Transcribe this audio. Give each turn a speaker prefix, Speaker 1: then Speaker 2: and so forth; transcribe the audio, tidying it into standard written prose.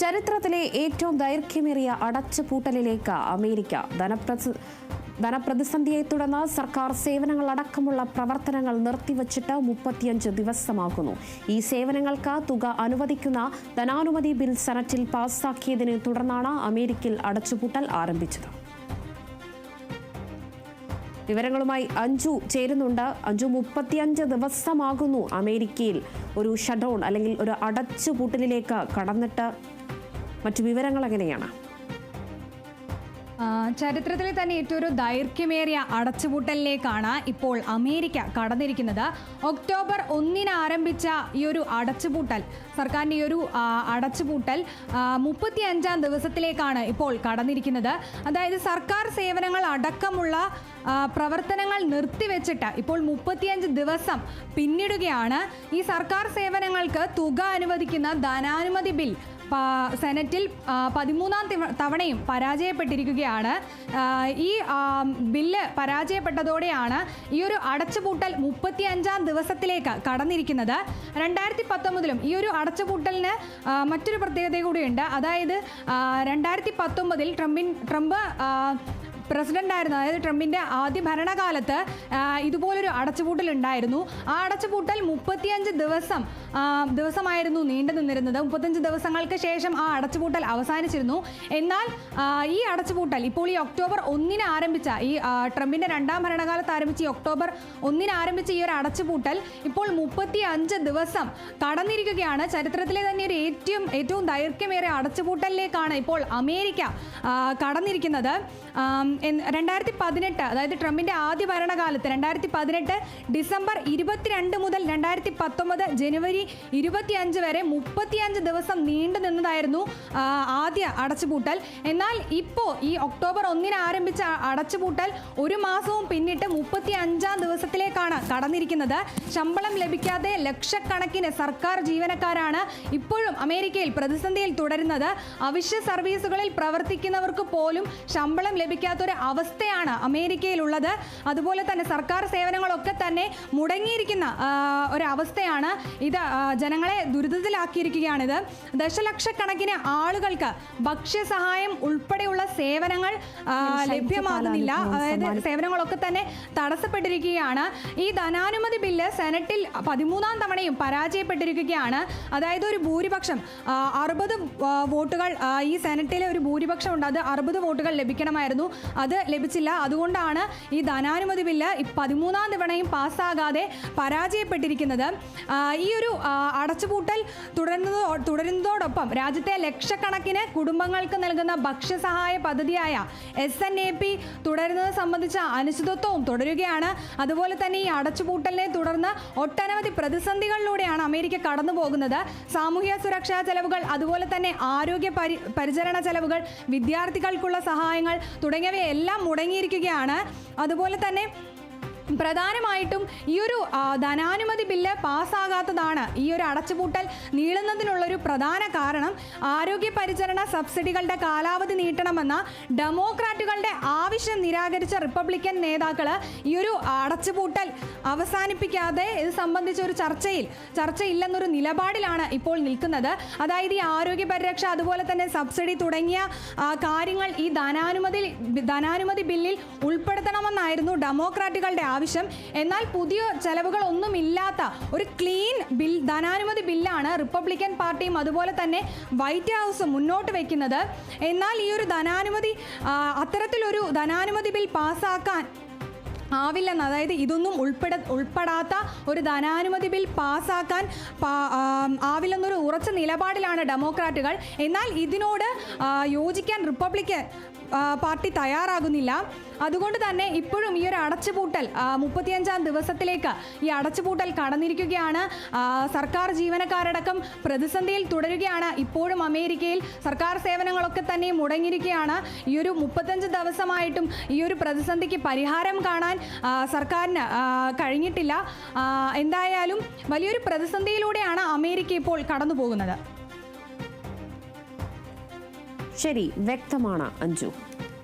Speaker 1: ചരിത്രത്തിലെ ഏറ്റവും ദൈർഘ്യമേറിയ അടച്ചുപൂട്ടലിലേക്ക് അമേരിക്ക. ധനപ്രതിസന്ധിയെ തുടർന്ന് സർക്കാർ സേവനങ്ങൾ അടക്കമുള്ള പ്രവർത്തനങ്ങൾ നിർത്തിവച്ചിട്ട് 35 ദിവസമാകുന്നു. ഈ സേവനങ്ങൾക്ക് തുക അനുവദിക്കുന്ന ധനാനുമതി ബിൽ സെനറ്റിൽ പാസാക്കിയതിനെ തുടർന്നാണ് അമേരിക്കയിൽ അടച്ചുപൂട്ടൽ ആരംഭിച്ചത്. വിവരങ്ങളുമായി അഞ്ജു ചേരുന്നുണ്ട്. അഞ്ജു, 35 ദിവസമാകുന്നു അമേരിക്കയിൽ ഒരു ഷട്ട്ഡൗൺ അല്ലെങ്കിൽ ഒരു അടച്ചുപൂട്ടലിലേക്ക് കടന്നിട്ട്. മറ്റു വിവരങ്ങൾ എങ്ങനെയാണ്?
Speaker 2: ചരിത്രത്തിൽ തന്നെ ഏറ്റവും ദൈർഘ്യമേറിയ അടച്ചുപൂട്ടലിലേക്കാണ് ഇപ്പോൾ അമേരിക്ക കടന്നിരിക്കുന്നത്. ഒക്ടോബർ 1 ആരംഭിച്ച ഈ ഒരു അടച്ചുപൂട്ടൽ, സർക്കാരിൻ്റെ ഈ ഒരു അടച്ചുപൂട്ടൽ 35-ാം ദിവസത്തിലേക്കാണ് ഇപ്പോൾ കടന്നിരിക്കുന്നത്. അതായത് സർക്കാർ സേവനങ്ങൾ അടക്കമുള്ള പ്രവർത്തനങ്ങൾ നിർത്തിവെച്ചിട്ട് ഇപ്പോൾ 35 ദിവസം പിന്നിടുകയാണ്. ഈ സർക്കാർ സേവനങ്ങൾക്ക് തുക അനുവദിക്കുന്ന ധനാനുമതി ബിൽ സെനറ്റിൽ 13-ാം തവണയും പരാജയപ്പെട്ടിരിക്കുകയാണ്. ഈ ബില്ല് പരാജയപ്പെട്ടതോടെയാണ് ഈ ഒരു അടച്ചുപൂട്ടൽ 35-ാം ദിവസത്തിലേക്ക് കടന്നിരിക്കുന്നത്. 2019-ലും ഈ ഒരു അടച്ചുപൂട്ടലിന് മറ്റൊരു പ്രത്യേകത കൂടിയുണ്ട്. അതായത് 2019-ൽ ട്രംപ് പ്രസിഡന്റായിരുന്നു. അതായത് ട്രംപിൻ്റെ ആദ്യ ഭരണകാലത്ത് ഇതുപോലൊരു അടച്ചുപൂട്ടൽ ഉണ്ടായിരുന്നു. ആ അടച്ചുപൂട്ടൽ 35 ദിവസമായിരുന്നു നീണ്ടു നിന്നിരുന്നത്. 35 ദിവസങ്ങൾക്ക് ശേഷം ആ അടച്ചുപൂട്ടൽ അവസാനിച്ചിരുന്നു. എന്നാൽ ഈ അടച്ചുപൂട്ടൽ ഇപ്പോൾ ഈ ഒക്ടോബർ 1 ആരംഭിച്ച ഈ ട്രംപിൻ്റെ 2ാം ഭരണകാലത്ത് ആരംഭിച്ച ഈ ഒക്ടോബർ 1 ആരംഭിച്ച ഈ ഒരു അടച്ചുപൂട്ടൽ ഇപ്പോൾ 35 ദിവസം കടന്നിരിക്കുകയാണ്. ചരിത്രത്തിലെ തന്നെ ഒരു ഏറ്റവും ദൈർഘ്യമേറിയ അടച്ചുപൂട്ടലിലേക്കാണ് ഇപ്പോൾ അമേരിക്ക കടന്നിരിക്കുന്നത്. 2018, അതായത് ട്രംപിൻ്റെ ആദ്യ ഭരണകാലത്ത് 2018 ഡിസംബർ 22 മുതൽ 2019 ജനുവരി 25 വരെ 35 ദിവസം നീണ്ടു നിന്നതായിരുന്നു ആദ്യ അടച്ചുപൂട്ടൽ. എന്നാൽ ഇപ്പോൾ ഈ ഒക്ടോബർ 1 ആരംഭിച്ച അടച്ചുപൂട്ടൽ ഒരു മാസവും പിന്നിട്ട് 35-ാം ദിവസത്തിലേക്കാണ് കടന്നിരിക്കുന്നത്. ശമ്പളം ലഭിക്കാതെ ലക്ഷക്കണക്കിന് സർക്കാർ ജീവനക്കാരാണ് ഇപ്പോഴും അമേരിക്കയിൽ പ്രതിസന്ധിയിൽ തുടരുന്നത്. അവശ്യ സർവീസുകളിൽ പ്രവർത്തിക്കുന്നവർക്ക് പോലും ശമ്പളം ലഭിക്കാത്തൊരു അവസ്ഥയാണ് അമേരിക്കയിലുള്ളത്. അതുപോലെ തന്നെ സർക്കാർ സേവനങ്ങളൊക്കെ തന്നെ മുടങ്ങിയിരിക്കുന്ന ഒരവസ്ഥയാണ്. ഇത് ജനങ്ങളെ ദുരിതത്തിലാക്കിയിരിക്കുകയാണിത്. ദശലക്ഷക്കണക്കിന് ആളുകൾക്ക് ഭക്ഷ്യസഹായം ഉൾപ്പെടെയുള്ള സേവനങ്ങൾ ലഭ്യമാകുന്നില്ല. അതായത് സേവനങ്ങളൊക്കെ തന്നെ തടസ്സപ്പെട്ടിരിക്കുകയാണ്. ഈ ധനാനുമതി ബില്ല് സെനറ്റിൽ 13-ാം തവണയും പരാജയപ്പെട്ടിരിക്കുകയാണ്. അതായത് ഒരു ഭൂരിപക്ഷം 60 വോട്ടുകൾ ഈ സെനറ്റിലെ ഒരു ഭൂരിപക്ഷം ഉണ്ട്. അത് 60 വോട്ടുകൾ ലഭിക്കണമായിരുന്നു. അത് ലഭിച്ചില്ല. അതുകൊണ്ടാണ് ഈ ധനാനുമതി ബില്ല് 13-ാം തവണയും പാസ്സാകാതെ പരാജയപ്പെട്ടിരിക്കുന്നത്. ഈ ഒരു അടച്ചുപൂട്ടൽ തുടരുന്നതോടൊപ്പം രാജ്യത്തെ ലക്ഷക്കണക്കിന് കുടുംബങ്ങൾക്ക് നൽകുന്ന ഭക്ഷ്യസഹായ പദ്ധതിയായ SNAP തുടരുന്നത് സംബന്ധിച്ച അനിശ്ചിതത്വവും തുടരുകയാണ്. അതുപോലെ തന്നെ ഈ അടച്ചുപൂട്ടലിനെ തുടർന്ന് ഒട്ടനവധി പ്രതിസന്ധികളിലൂടെയാണ് അമേരിക്ക കടന്നു പോകുന്നത്. സാമൂഹ്യ സുരക്ഷാ ചെലവുകൾ, അതുപോലെ തന്നെ ആരോഗ്യ പരിചരണ ചെലവുകൾ, വിദ്യാർത്ഥികൾക്കുള്ള സഹായങ്ങൾ തുടങ്ങിയവയെല്ലാം മുടങ്ങിയിരിക്കുകയാണ്. അതുപോലെ തന്നെ പ്രധാനമായിട്ടും ഈ ഒരു ധനാനുമതി ബില്ല് പാസ്സാകാത്തതാണ് ഈ ഒരു അടച്ചുപൂട്ടൽ നീളുന്നതിനുള്ളൊരു പ്രധാന കാരണം. ആരോഗ്യ പരിചരണ സബ്സിഡികളുടെ കാലാവധി നീട്ടണമെന്ന ഡെമോക്രാറ്റുകളുടെ ആവശ്യം നിരാകരിച്ച റിപ്പബ്ലിക്കൻ നേതാക്കൾ ഈ ഒരു അടച്ചുപൂട്ടൽ അവസാനിപ്പിക്കാതെ ഇത് സംബന്ധിച്ച ഒരു ചർച്ചയില്ലെന്നൊരു നിലപാടിലാണ് ഇപ്പോൾ നിൽക്കുന്നത്. അതായത് ഈ ആരോഗ്യ പരിരക്ഷ, അതുപോലെ തന്നെ സബ്സിഡി തുടങ്ങിയ കാര്യങ്ങൾ ഈ ധനാനുമതി ബില്ലിൽ ഉൾപ്പെടുത്തണമെന്നായിരുന്നു ഡെമോക്രാറ്റുകളുടെ ആവശ്യം. എന്നാൽ പുതിയ ചെലവുകളൊന്നുമില്ലാത്ത ഒരു ക്ലീൻ ബിൽ, ധനാനുമതി ബില്ലാണ് റിപ്പബ്ലിക്കൻ പാർട്ടിയും അതുപോലെ തന്നെ വൈറ്റ് ഹൗസും മുന്നോട്ട് വയ്ക്കുന്നത്. എന്നാൽ ഈ ഒരു അത്തരത്തിലൊരു ധനാനുമതി ബിൽ പാസ്സാക്കാൻ ആവില്ലെന്ന്, അതായത് ഇതൊന്നും ഉൾപ്പെടാത്ത ഒരു ധനാനുമതി ബിൽ പാസ്സാക്കാൻ ആവില്ലെന്നൊരു ഉറച്ച നിലപാടിലാണ് ഡെമോക്രാറ്റുകൾ. എന്നാൽ ഇതിനോട് യോജിക്കാൻ റിപ്പബ്ലിക്കൻ പാർട്ടി തയ്യാറാകുന്നില്ല. അതുകൊണ്ട് തന്നെ ഇപ്പോഴും ഈ ഒരു അടച്ചുപൂട്ടൽ 35-ാം ദിവസത്തിലേക്ക് ഈ അടച്ചുപൂട്ടൽ കടന്നിരിക്കുകയാണ്. സർക്കാർ ജീവനക്കാരടക്കം പ്രതിസന്ധിയിൽ തുടരുകയാണ്. ഇപ്പോഴും അമേരിക്കയിൽ സർക്കാർ സേവനങ്ങളൊക്കെ തന്നെ മുടങ്ങിയിരിക്കുകയാണ്. ഈ ഒരു 35 ദിവസമായിട്ടും ഈ ഒരു പ്രതിസന്ധിക്ക് പരിഹാരം കാണാൻ സർക്കാരിന് കഴിഞ്ഞിട്ടില്ല. എന്തായാലും വലിയൊരു പ്രതിസന്ധിയിലൂടെയാണ് അമേരിക്ക ഇപ്പോൾ കടന്നു പോകുന്നത്.
Speaker 1: ശരി, വ്യക്തമാണ് അഞ്ജു.